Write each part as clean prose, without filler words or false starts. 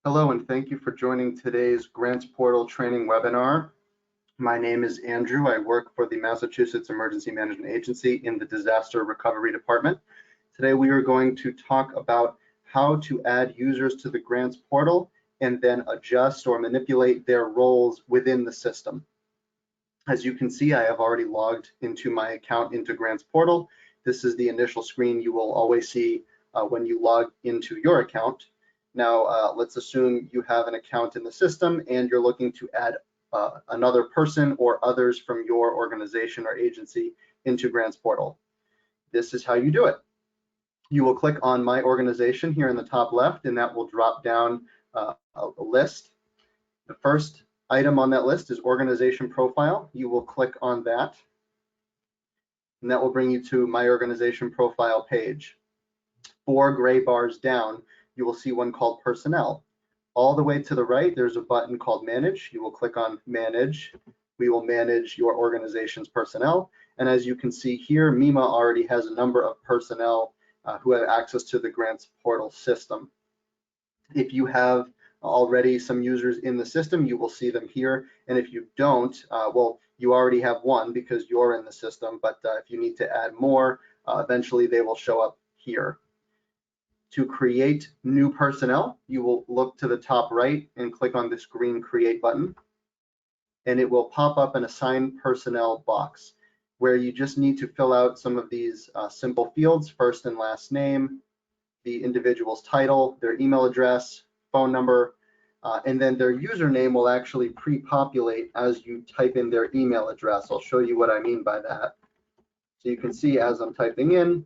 Hello, and thank you for joining today's Grants Portal training webinar. My name is Andrew. I work for the Massachusetts Emergency Management Agency in the Disaster Recovery Department. Today we are going to talk about how to add users to the Grants Portal and then adjust or manipulate their roles within the system. As you can see, I have already logged into my account into Grants Portal. This is the initial screen you will always see when you log into your account. Now, let's assume you have an account in the system and you're looking to add another person or others from your organization or agency into Grants Portal. This is how you do it. You will click on My Organization here in the top left, and that will drop down a list. The first item on that list is Organization Profile. You will click on that, and that will bring you to My Organization Profile page. 4 gray bars down, you will see one called Personnel. All the way to the right, there's a button called Manage. You will click on Manage. We will manage your organization's personnel. And as you can see here, MEMA already has a number of personnel who have access to the Grants Portal system. If you have already some users in the system, you will see them here. And if you don't, well, you already have one because you're in the system, but if you need to add more, eventually they will show up here. To create new personnel, you will look to the top right and click on this green Create button, and it will pop up an Assign Personnel box where you just need to fill out some of these simple fields, first and last name, the individual's title, their email address, phone number, and then their username will actually pre-populate as you type in their email address. I'll show you what I mean by that. So you can see as I'm typing in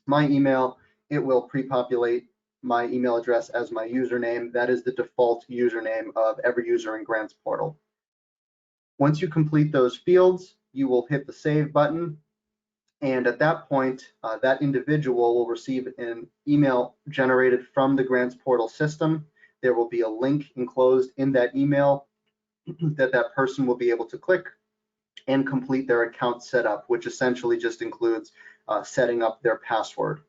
my email, it will pre-populate my email address as my username. That is the default username of every user in Grants Portal. Once you complete those fields, you will hit the Save button, and at that point, that individual will receive an email generated from the Grants Portal system. There will be a link enclosed in that email that person will be able to click and complete their account setup, which essentially just includes setting up their password.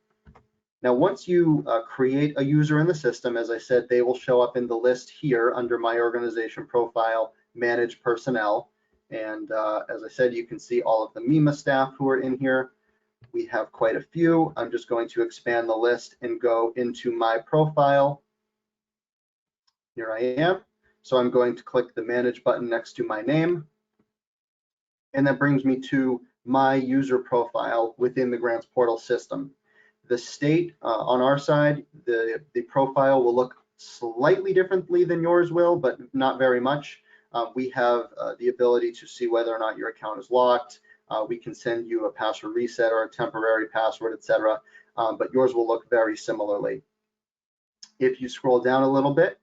Now, once you create a user in the system, as I said, they will show up in the list here under My Organization Profile, Manage Personnel. And as I said, you can see all of the MEMA staff who are in here. We have quite a few. I'm just going to expand the list and go into My Profile. Here I am. So I'm going to click the Manage button next to my name. And that brings me to my user profile within the Grants Portal system. The state on our side, the profile will look slightly differently than yours will, but not very much. We have the ability to see whether or not your account is locked. We can send you a password reset or a temporary password, etc. But yours will look very similarly. If you scroll down a little bit,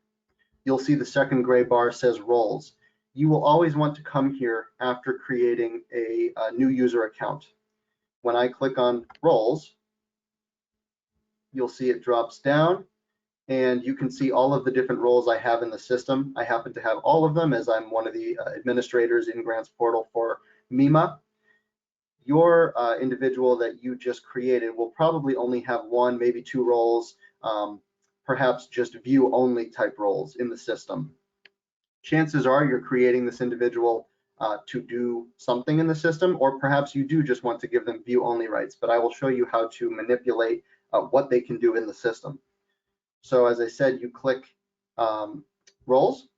you'll see the second gray bar says Roles. You will always want to come here after creating a new user account. When I click on Roles, you'll see it drops down, and you can see all of the different roles I have in the system. I happen to have all of them as I'm one of the administrators in Grants Portal for MEMA. Your individual that you just created will probably only have 1, maybe 2 roles, perhaps just view-only type roles in the system. Chances are you're creating this individual to do something in the system, or perhaps you do just want to give them view-only rights, but I will show you how to manipulate what they can do in the system. So as I said, you click Roles,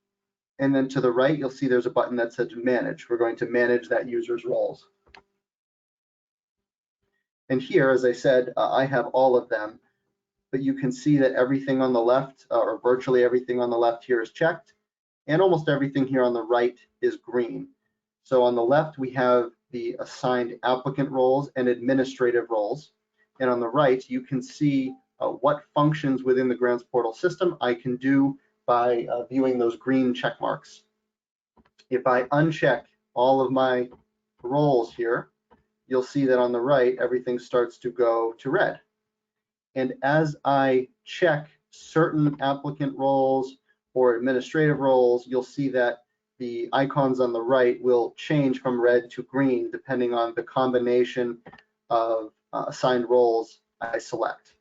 and then to the right, you'll see there's a button that says Manage. We're going to manage that user's roles. And here, as I said, I have all of them, but you can see that everything on the left, or virtually everything on the left here is checked, and almost everything here on the right is green. So on the left, we have the assigned applicant roles and administrative roles. And on the right, you can see what functions within the Grants Portal system I can do by viewing those green check marks. If I uncheck all of my roles here, you'll see that on the right, everything starts to go to red. And as I check certain applicant roles or administrative roles, you'll see that the icons on the right will change from red to green depending on the combination of assigned roles I select.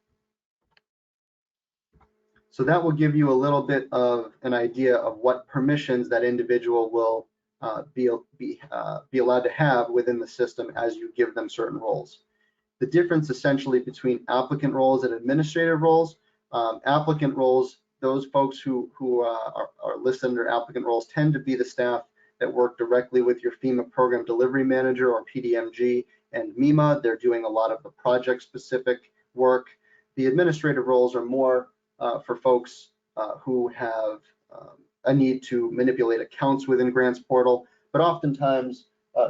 So that will give you a little bit of an idea of what permissions that individual will be allowed to have within the system as you give them certain roles. The difference essentially between applicant roles and administrative roles. Applicant roles, those folks who are listed under applicant roles tend to be the staff that work directly with your FEMA program delivery manager or PDMG and MEMA. They're doing a lot of the project specific work. The administrative roles are more for folks who have a need to manipulate accounts within Grants Portal, but oftentimes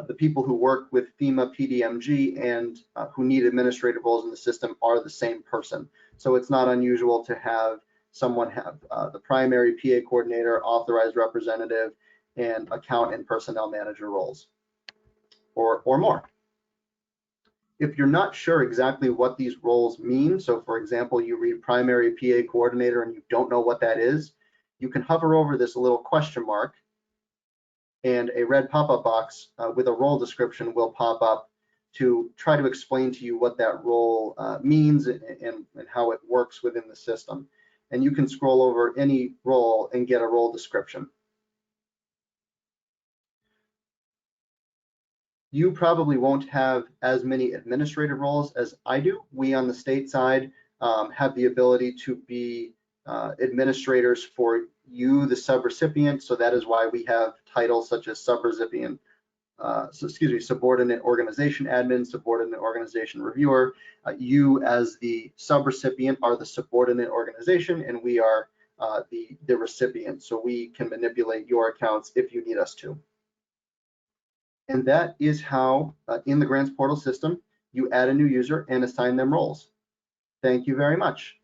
the people who work with FEMA, PDMG, and who need administrative roles in the system are the same person. So it's not unusual to have someone have the primary PA coordinator, authorized representative, and account and personnel manager roles, or more. If you're not sure exactly what these roles mean, so for example, you read primary PA coordinator and you don't know what that is, you can hover over this little question mark and a red pop-up box with a role description will pop up to try to explain to you what that role means and how it works within the system. And you can scroll over any role and get a role description. You probably won't have as many administrative roles as I do. We on the state side have the ability to be administrators for you, the subrecipient. So that is why we have titles such as subrecipient, subordinate organization admin, subordinate organization reviewer. You as the subrecipient are the subordinate organization, and we are the recipient. So we can manipulate your accounts if you need us to. And that is how, in the Grants Portal system, you add a new user and assign them roles. Thank you very much.